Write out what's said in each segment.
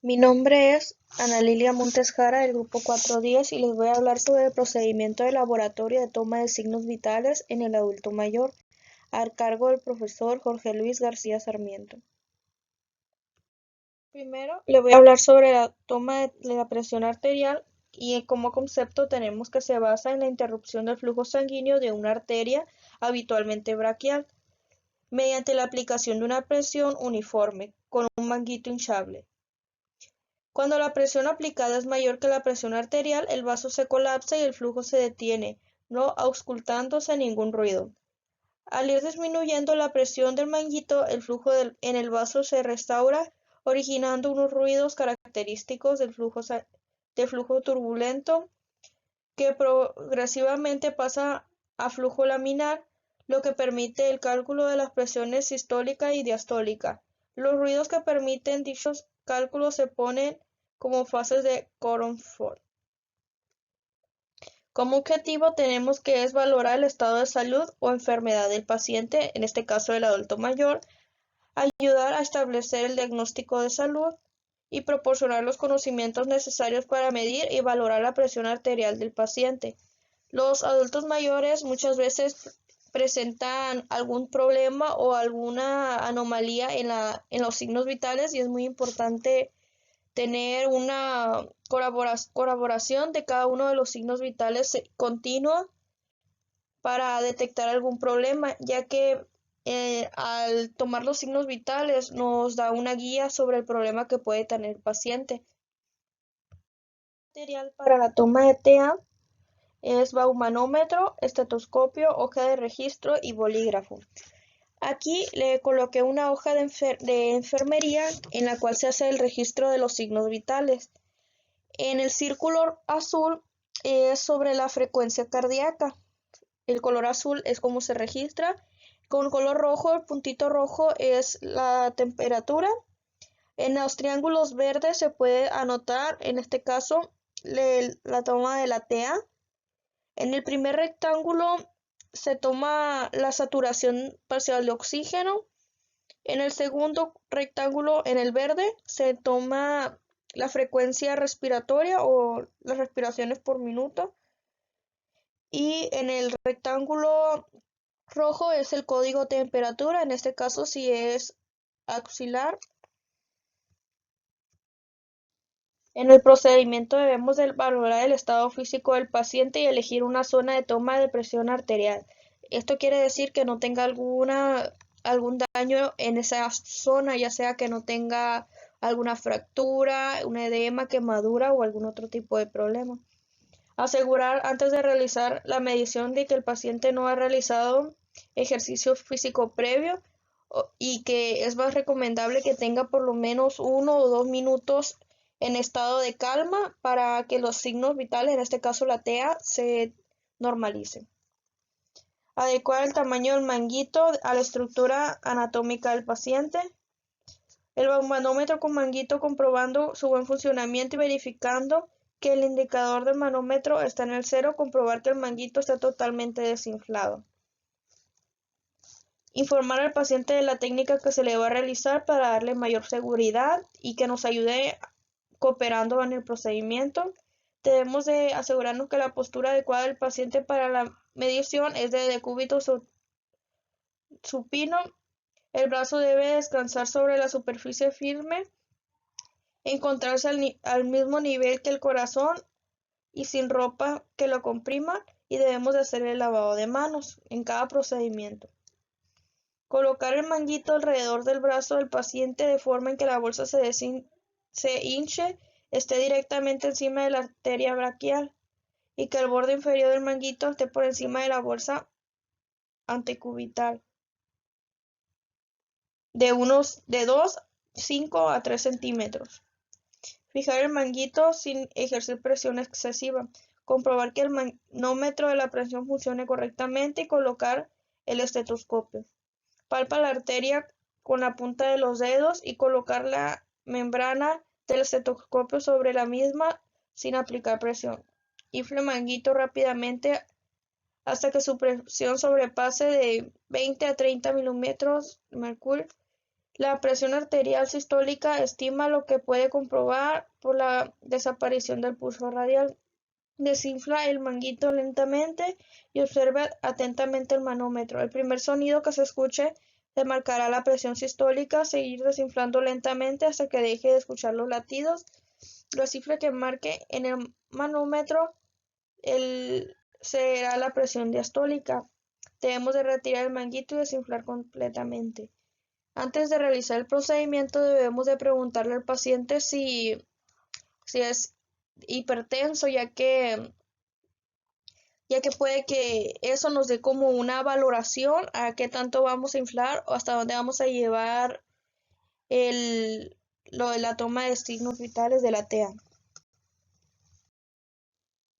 Mi nombre es Ana Lilia Montes Jara del grupo 410 y les voy a hablar sobre el procedimiento de laboratorio de toma de signos vitales en el adulto mayor, a cargo del profesor Jorge Luis García Sarmiento. Primero, le voy a hablar sobre la toma de la presión arterial y como concepto tenemos que se basa en la interrupción del flujo sanguíneo de una arteria, habitualmente braquial, mediante la aplicación de una presión uniforme con un manguito hinchable. Cuando la presión aplicada es mayor que la presión arterial, el vaso se colapsa y el flujo se detiene, no auscultándose ningún ruido. Al ir disminuyendo la presión del manguito, el flujo en el vaso se restaura, originando unos ruidos característicos del flujo turbulento que progresivamente pasa a flujo laminar, lo que permite el cálculo de las presiones sistólica y diastólica. Los ruidos que permiten dichos cálculos se ponen como fases de Coulomb-Ford. Como objetivo tenemos que es valorar el estado de salud o enfermedad del paciente, en este caso el adulto mayor, ayudar a establecer el diagnóstico de salud y proporcionar los conocimientos necesarios para medir y valorar la presión arterial del paciente. Los adultos mayores muchas veces presentan algún problema o alguna anomalía en los signos vitales y es muy importante tener una colaboración de cada uno de los signos vitales continua para detectar algún problema, ya que al tomar los signos vitales nos da una guía sobre el problema que puede tener el paciente. Material para la toma de TEA es baumanómetro, estetoscopio, hoja de registro y bolígrafo. Aquí le coloqué una hoja de enfermería en la cual se hace el registro de los signos vitales. En el círculo azul es sobre la frecuencia cardíaca. El color azul es como se registra. Con color rojo, el puntito rojo es la temperatura. En los triángulos verdes se puede anotar, en este caso, la toma de la TA. En el primer rectángulo se toma la saturación parcial de oxígeno. En el segundo rectángulo, en el verde, se toma la frecuencia respiratoria o las respiraciones por minuto. Y en el rectángulo rojo es el código temperatura, en este caso si es auxiliar. En el procedimiento debemos de valorar el estado físico del paciente y elegir una zona de toma de presión arterial. Esto quiere decir que no tenga algún daño en esa zona, ya sea que no tenga alguna fractura, un edema, quemadura o algún otro tipo de problema. Asegurar antes de realizar la medición de que el paciente no ha realizado ejercicio físico previo y que es más recomendable que tenga por lo menos 1 o 2 minutos en estado de calma para que los signos vitales, en este caso la TEA, se normalicen. Adecuar el tamaño del manguito a la estructura anatómica del paciente. El manómetro con manguito comprobando su buen funcionamiento y verificando que el indicador del manómetro está en el cero, comprobar que el manguito está totalmente desinflado. Informar al paciente de la técnica que se le va a realizar para darle mayor seguridad y que nos ayude cooperando en el procedimiento. Debemos de asegurarnos que la postura adecuada del paciente para la medición es de decúbito supino. El brazo debe descansar sobre la superficie firme, encontrarse al mismo nivel que el corazón y sin ropa que lo comprima, y debemos de hacer el lavado de manos en cada procedimiento. Colocar el manguito alrededor del brazo del paciente de forma en que la bolsa se hinche, esté directamente encima de la arteria braquial y que el borde inferior del manguito esté por encima de la bolsa antecubital de 2, 5 a 3 centímetros. Fijar el manguito sin ejercer presión excesiva. Comprobar que el manómetro de la presión funcione correctamente y colocar el estetoscopio. Palpa la arteria con la punta de los dedos y colocar la membrana del estetoscopio sobre la misma sin aplicar presión. Infle el manguito rápidamente hasta que su presión sobrepase de 20 a 30 milímetros de mercurio. La presión arterial sistólica estima lo que puede comprobar por la desaparición del pulso radial. Desinfla el manguito lentamente y observa atentamente el manómetro. El primer sonido que se escuche te marcará la presión sistólica. Seguir desinflando lentamente hasta que deje de escuchar los latidos. La cifra que marque en el manómetro será la presión diastólica. Debemos de retirar el manguito y desinflar completamente. Antes de realizar el procedimiento debemos de preguntarle al paciente si es hipertenso, ya que puede que eso nos dé como una valoración a qué tanto vamos a inflar o hasta dónde vamos a llevar lo de la toma de signos vitales de la TEA.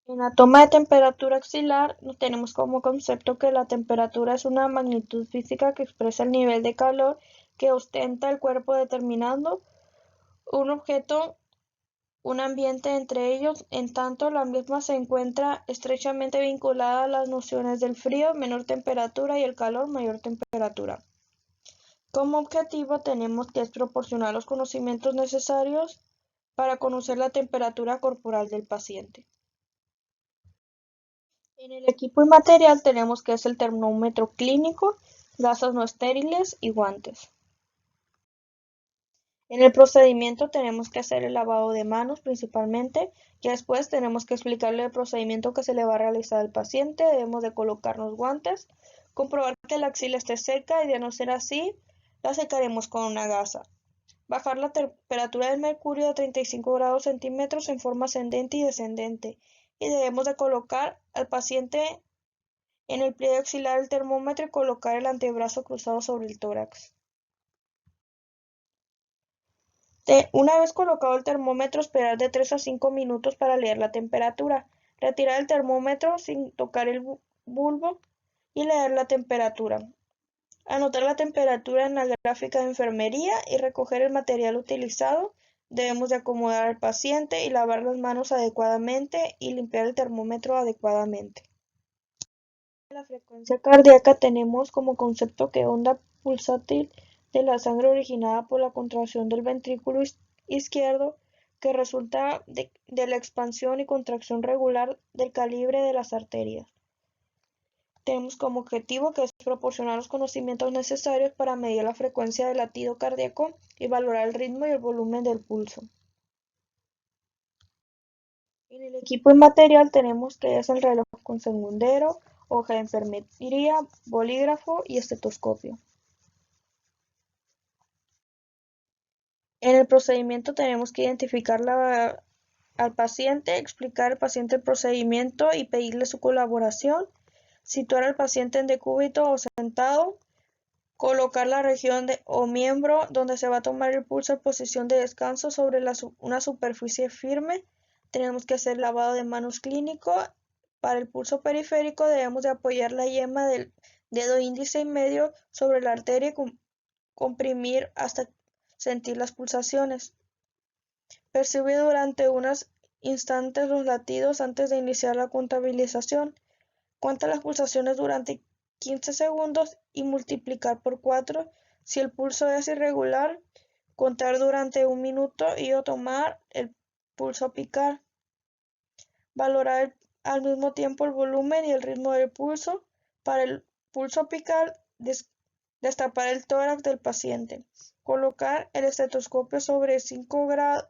En la toma de temperatura axilar tenemos como concepto que la temperatura es una magnitud física que expresa el nivel de calor que ostenta el cuerpo determinando un objeto, un ambiente entre ellos, en tanto la misma se encuentra estrechamente vinculada a las nociones del frío, menor temperatura, y el calor, mayor temperatura. Como objetivo tenemos que es proporcionar los conocimientos necesarios para conocer la temperatura corporal del paciente. En el equipo y material tenemos que es el termómetro clínico, gasas no estériles y guantes. En el procedimiento tenemos que hacer el lavado de manos principalmente, y después tenemos que explicarle el procedimiento que se le va a realizar al paciente. Debemos de colocarnos guantes, comprobar que la axila esté seca y de no ser así, la secaremos con una gasa. Bajar la temperatura del mercurio a 35 grados centímetros en forma ascendente y descendente, y debemos de colocar al paciente en el pliegue axilar del termómetro y colocar el antebrazo cruzado sobre el tórax. Una vez colocado el termómetro, esperar de 3 a 5 minutos para leer la temperatura. Retirar el termómetro sin tocar el bulbo y leer la temperatura. Anotar la temperatura en la gráfica de enfermería y recoger el material utilizado. Debemos de acomodar al paciente y lavar las manos adecuadamente y limpiar el termómetro adecuadamente. La frecuencia cardíaca tenemos como concepto que onda pulsátil de la sangre originada por la contracción del ventrículo izquierdo que resulta de la expansión y contracción regular del calibre de las arterias. Tenemos como objetivo que es proporcionar los conocimientos necesarios para medir la frecuencia del latido cardíaco y valorar el ritmo y el volumen del pulso. En el equipo y material tenemos que es el reloj con segundero, hoja de enfermería, bolígrafo y estetoscopio. En el procedimiento tenemos que identificar al paciente, explicar al paciente el procedimiento y pedirle su colaboración, situar al paciente en decúbito o sentado, colocar la región o miembro donde se va a tomar el pulso en posición de descanso sobre una superficie firme. Tenemos que hacer lavado de manos clínico. Para el pulso periférico debemos de apoyar la yema del dedo índice y medio sobre la arteria y comprimir hasta sentir las pulsaciones. Percibe durante unos instantes los latidos antes de iniciar la contabilización. Cuenta las pulsaciones durante 15 segundos y multiplicar por 4. Si el pulso es irregular, contar durante 1 minuto y o tomar el pulso apical. Valorar al mismo tiempo el volumen y el ritmo del pulso. Para el pulso apical, destapar el tórax del paciente. Colocar el estetoscopio sobre 5 grados,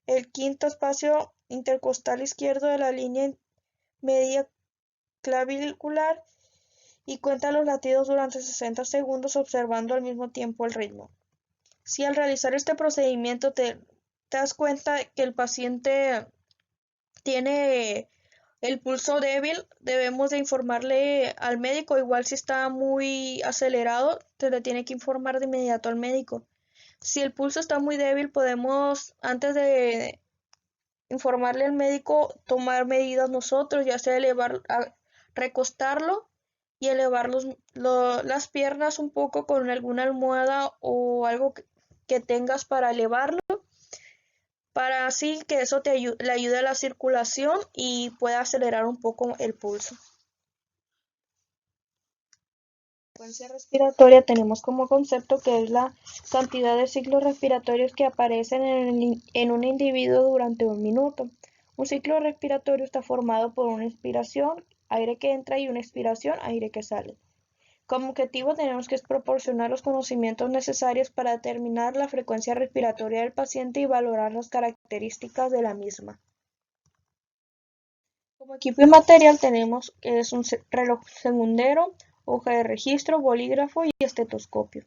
el quinto espacio intercostal izquierdo de la línea media clavicular y cuenta los latidos durante 60 segundos observando al mismo tiempo el ritmo. Si al realizar este procedimiento te das cuenta que el paciente tiene el pulso débil, debemos de informarle al médico. Igual si está muy acelerado, se le tiene que informar de inmediato al médico. Si el pulso está muy débil, podemos, antes de informarle al médico, tomar medidas nosotros, ya sea recostarlo y elevar las piernas un poco con alguna almohada o algo que tengas para elevarlo, para así que eso le ayude a la circulación y pueda acelerar un poco el pulso. frecuencia respiratoria tenemos como concepto que es la cantidad de ciclos respiratorios que aparecen en un individuo durante un minuto. Un ciclo respiratorio está formado por una inspiración, aire que entra, y una expiración, aire que sale. Como objetivo tenemos que proporcionar los conocimientos necesarios para determinar la frecuencia respiratoria del paciente y valorar las características de la misma. Como equipo y material tenemos que es un reloj segundero, hoja de registro, bolígrafo y estetoscopio.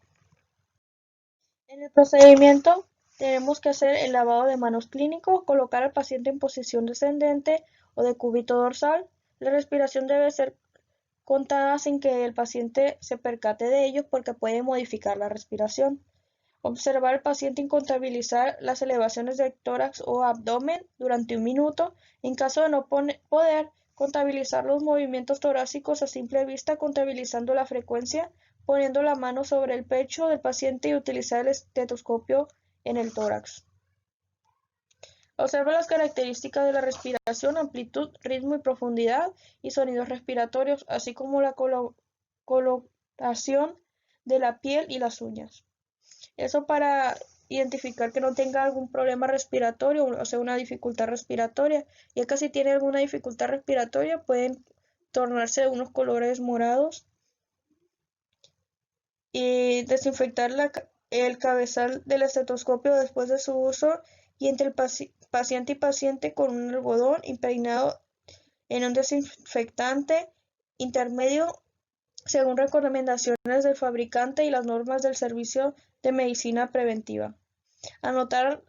En el procedimiento tenemos que hacer el lavado de manos clínico, colocar al paciente en posición descendente o de cúbito dorsal. La respiración debe ser contada sin que el paciente se percate de ello porque puede modificar la respiración. Observar al paciente y contabilizar las elevaciones del tórax o abdomen durante un minuto. En caso de no poder contabilizar los movimientos torácicos a simple vista, contabilizando la frecuencia, poniendo la mano sobre el pecho del paciente y utilizar el estetoscopio en el tórax. Observa las características de la respiración, amplitud, ritmo y profundidad y sonidos respiratorios, así como la colocación de la piel y las uñas. Eso para identificar que no tenga algún problema respiratorio, o sea, una dificultad respiratoria. Ya que si tiene alguna dificultad respiratoria pueden tornarse de unos colores morados. Y desinfectar el cabezal del estetoscopio después de su uso y entre el paciente y paciente con un algodón impregnado en un desinfectante intermedio según recomendaciones del fabricante y las normas del Servicio de Medicina Preventiva. Anotar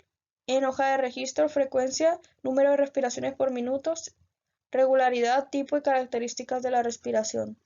en hoja de registro frecuencia, número de respiraciones por minuto, regularidad, tipo y características de la respiración.